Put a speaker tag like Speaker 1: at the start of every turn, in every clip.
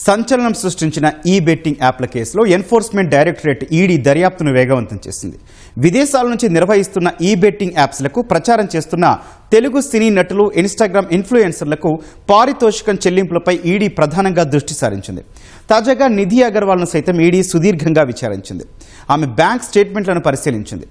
Speaker 1: సంచలనం సృష్టించిన ఈ బెట్టింగ్ యాప్ల కేసులో ఎన్ఫోర్స్మెంట్ డైరెక్టరేట్ ఈడీ దర్యాప్తును వేగవంతం చేసింది. విదేశాల నుంచి నిర్వహిస్తున్న ఈ బెట్టింగ్ యాప్స్లకు ప్రచారం చేస్తున్న తెలుగు సినీ నటులు, ఇన్స్టాగ్రామ్ ఇన్ఫ్లుయెన్సర్లకు పారితోషికం చెల్లింపులపై ఈడీ ప్రధానంగా దృష్టి సారించింది. తాజాగా నిధి అగర్వాల్ను సైతం ఈడీ సుదీర్ఘంగా విచారించింది. ఆమె బ్యాంక్ స్టేట్మెంట్లను పరిశీలించింది.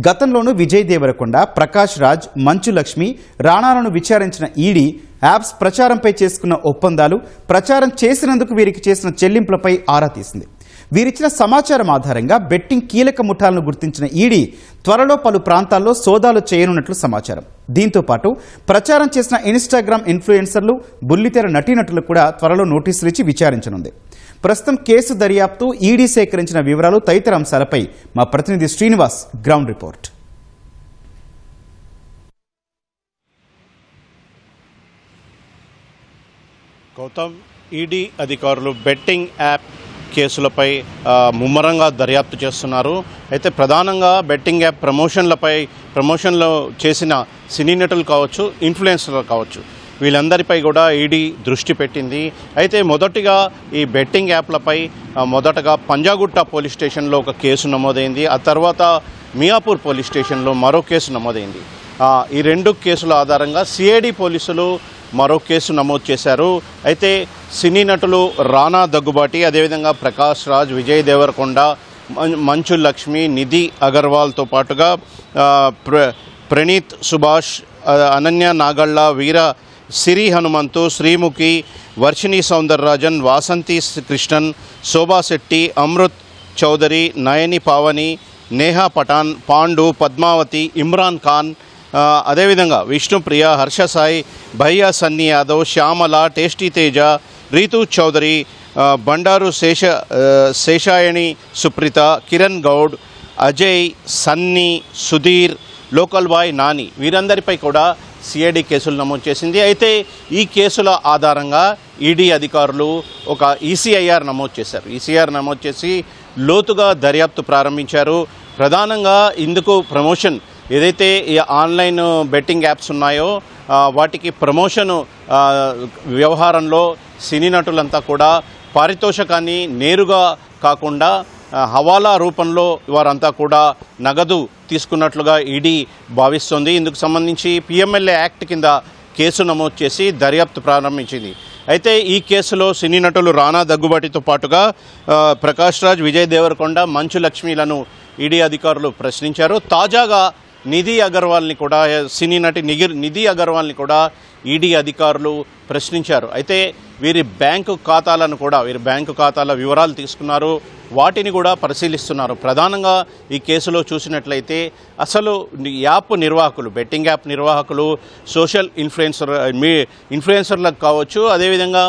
Speaker 1: గతంలోనూ విజయ్ దేవరకొండ, ప్రకాష్ రాజ్, మంచు లక్ష్మి, రాణాలను విచారించిన ఈడీ యాప్స్ ప్రచారంపై చేసుకున్న ఒప్పందాలు, ప్రచారం చేసినందుకు వీరికి చేసిన చెల్లింపులపై ఆరా తీసింది. వీరిచ్చిన సమాచారం ఆధారంగా బెట్టింగ్ కీలక ముఠాలను గుర్తించిన ఈడీ త్వరలో పలు ప్రాంతాల్లో సోదాలు చేయనున్నట్లు సమాచారం. దీంతో పాటు ప్రచారం చేసిన ఇన్స్టాగ్రామ్ ఇన్ఫ్లుయెన్సర్లు, బుల్లితెర నటీనటులు కూడా త్వరలో నోటీసులు ఇచ్చి విచారించనుంది. ప్రస్తుతం కేసు దర్యాప్తు, ఈడీ సేకరించిన వివరాలు తదితర అంశాలపై మా ప్రతినిధి Srinivas ground report.
Speaker 2: Gautam, ED అధికారులు బెట్టింగ్ యాప్ కేసులపై ముమ్మరంగా దర్యాప్తు చేస్తున్నారు. అయితే ప్రధానంగా బెట్టింగ్ యాప్ ప్రమోషన్లో చేసిన సినీ నటులు కావచ్చు, ఇన్ఫ్లుయెన్సర్లు కావచ్చు, వీళ్ళందరిపై కూడా ఈడీ దృష్టి పెట్టింది. అయితే మొదటిగా ఈ బెట్టింగ్ యాప్లపై మొదటగా పంజాగుట్ట పోలీస్ స్టేషన్లో ఒక కేసు నమోదైంది. ఆ తర్వాత మియాపూర్ పోలీస్ స్టేషన్లో మరో కేసు నమోదైంది. ఈ రెండు కేసుల ఆధారంగా సిఐడి పోలీసులు మరో కేసు నమోదు చేశారు. అయితే సినీ నటులు రానా దగ్గుబాటి, అదేవిధంగా ప్రకాష్ రాజ్, విజయ్ దేవరకొండ, మంచు లక్ష్మి, నిధి అగర్వాల్తో పాటుగా ప్రణీత్ సుభాష్, అనన్య నాగళ్ళ, వీర సిరి హనుమంతు, శ్రీముఖి, వర్షిణి సౌందరరాజన్, వాసంతి కృష్ణన్, శోభా శెట్టి, అమృత్ చౌదరి, నయని పావని, నేహా పఠాన్, పాండు, పద్మావతి, ఇమ్రాన్ ఖాన్, అదేవిధంగా Vishnupriya, Harsha Sai, Bhayya Sunny Yadav, Shyamala, tasty Teja, Ritu Chowdary, Bandaru Seshayani Supritha, Kiran Goud, Ajay, Sunny, Sudheer, local boy, Nani, వీరందరిపై కూడా సిఐడి కేసులు నమోదు చేసింది. అయితే ఈ కేసుల ఆధారంగా ఈడీ అధికారులు ఒక ఈసీఐఆర్ నమోదు చేశారు. ఈసీఐఆర్ నమోదు చేసి లోతుగా దర్యాప్తు ప్రారంభించారు. ప్రధానంగా ఇందుకు ప్రమోషన్, ఏదైతే ఈ ఆన్లైన్ బెట్టింగ్ యాప్స్ ఉన్నాయో వాటికి ప్రమోషన్ వ్యవహారంలో సినీ నటులంతా కూడా పారితోషకాన్ని నేరుగా కాకుండా హవాలా రూపంలో వారంతా కూడా నగదు తీసుకున్నట్లుగా ఈడీ భావిస్తోంది. ఇందుకు సంబంధించి పిఎంఎల్ఏ యాక్ట్ కింద కేసు నమోదు చేసి దర్యాప్తు ప్రారంభించింది. అయితే ఈ కేసులో సినీ నటులు రానా దగ్గుబాటితో పాటుగా ప్రకాష్ రాజ్, విజయ్ దేవరకొండ, మంచు లక్ష్మిలను ఈడీ అధికారులు ప్రశ్నించారు. తాజాగా నిధి అగర్వాల్ని కూడా, సినీ నటి నిధి అగర్వాల్ని కూడా ఈడీ అధికారులు ప్రశ్నించారు. అయితే వీరి బ్యాంకు ఖాతాల వివరాలు తీసుకున్నారు, వాటిని కూడా పరిశీలిస్తున్నారు. ప్రధానంగా ఈ కేసులో చూసినట్లయితే అసలు యాప్ నిర్వాహకులు, బెట్టింగ్ యాప్ నిర్వాహకులు, సోషల్ ఇన్ఫ్లుయెన్సర్లకు కావచ్చు, అదేవిధంగా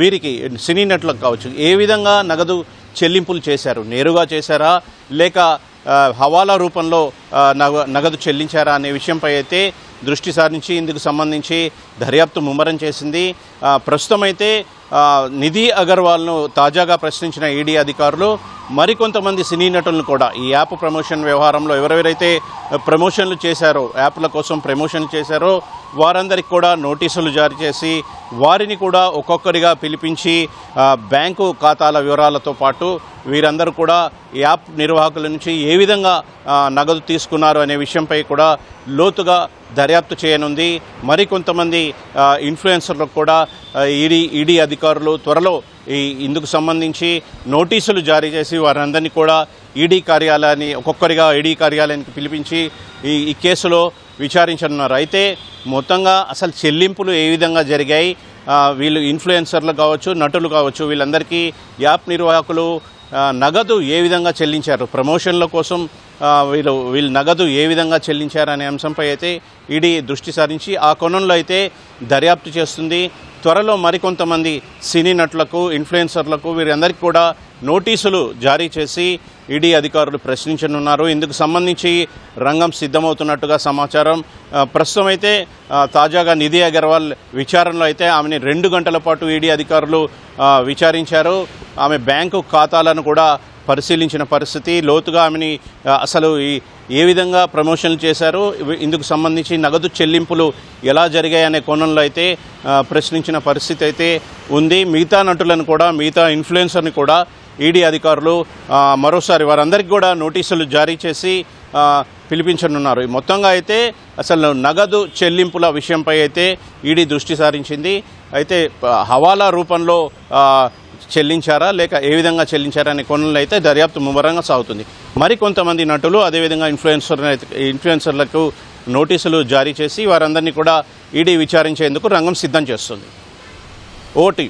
Speaker 2: వీరికి సినీ నటులకు కావచ్చు, ఏ విధంగా నగదు చెల్లింపులు చేశారు, నేరుగా చేశారా లేక హవాలా రూపంలో నగదు చెల్లించారా అనే విషయంపై అయితే దృష్టి సారించి ఇందుకు సంబంధించి దర్యాప్తు ముమ్మరం చేసింది. ప్రస్తుతం అయితే నిధి అగర్వాల్ను తాజాగా ప్రశ్నించిన ఈడీ అధికారులు మరికొంతమంది సినీ నటులను కూడా ఈ యాప్ ప్రమోషన్ వ్యవహారంలో ఎవరెవరైతే ప్రమోషన్లు చేశారో, యాప్ల కోసం ప్రమోషన్లు చేశారో వారందరికీ కూడా నోటీసులు జారీ చేసి వారిని కూడా ఒక్కొక్కరిగా పిలిపించి బ్యాంకు ఖాతాల వివరాలతో పాటు వీరందరూ కూడా యాప్ నిర్వాహకుల నుంచి ఏ విధంగా నగదు తీసుకున్నారు అనే విషయంపై కూడా లోతుగా దర్యాప్తు చేయనుంది. మరికొంతమంది ఇన్ఫ్లుయెన్సర్లకు కూడా ఈడీ అధికారులు త్వరలో ఇందుకు సంబంధించి నోటీసులు జారీ చేసి వారందరినీ కూడా ఒక్కొక్కరిగా ఈడీ కార్యాలయానికి పిలిపించి ఈ కేసులో విచారించనున్నారు. అయితే మొత్తంగా అసలు చెల్లింపులు ఏ విధంగా జరిగాయి, వీళ్ళు ఇన్ఫ్లుయెన్సర్లు కావచ్చు, నటులు కావచ్చు, వీళ్ళందరికీ యాప్ నిర్వాహకులు నగదు ఏ విధంగా చెల్లించారు, ప్రమోషన్ల కోసం వీళ్ళు నగదు ఏ విధంగా చెల్లించారు అనే అంశంపై అయితే ఈడీ దృష్టి సారించి ఆ కోణంలో అయితే దర్యాప్తు చేస్తుంది. త్వరలో మరికొంతమంది సినీ నటులకు, ఇన్ఫ్లుయెన్సర్లకు వీరందరికీ కూడా నోటీసులు జారీ చేసి ఈడీ అధికారులు ప్రశ్నించనున్నారు. ఇందుకు సంబంధించి రంగం సిద్ధమవుతున్నట్టుగా సమాచారం. ప్రస్తుతం అయితే తాజాగా నిధి అగర్వాల్ విచారణలో అయితే ఆమెని 2 గంటల పాటు ఈడీ అధికారులు విచారించారు. ఆమె బ్యాంకు ఖాతాలను కూడా పరిశీలించిన పరిస్థితి, లోతుగా ఆమెని అసలు ఏ విధంగా ప్రమోషన్లు చేశారు, ఇందుకు సంబంధించి నగదు చెల్లింపులు ఎలా జరిగాయనే కోణంలో అయితే ప్రశ్నించిన పరిస్థితి అయితే ఉంది. మిగతా నటులను కూడా, మిగతా ఇన్ఫ్లుయెన్సర్ని కూడా ఈడీ అధికారులు మరోసారి వారందరికీ కూడా నోటీసులు జారీ చేసి పిలిపించనున్నారు. మొత్తంగా అయితే అసలు నగదు చెల్లింపుల విషయంపై అయితే ఈడీ దృష్టి సారించింది. అయితే హవాలా రూపంలో చెల్లించారా లేక ఏ విధంగా చెల్లించారా అనే కోణంలో అయితే దర్యాప్తు ముమ్మరంగా సాగుతుంది. మరికొంతమంది నటులు అదేవిధంగా ఇన్ఫ్లుయెన్సర్లకు నోటీసులు జారీ చేసి వారందరినీ కూడా ఈడీ విచారించేందుకు రంగం సిద్ధం చేస్తుంది. ఓటు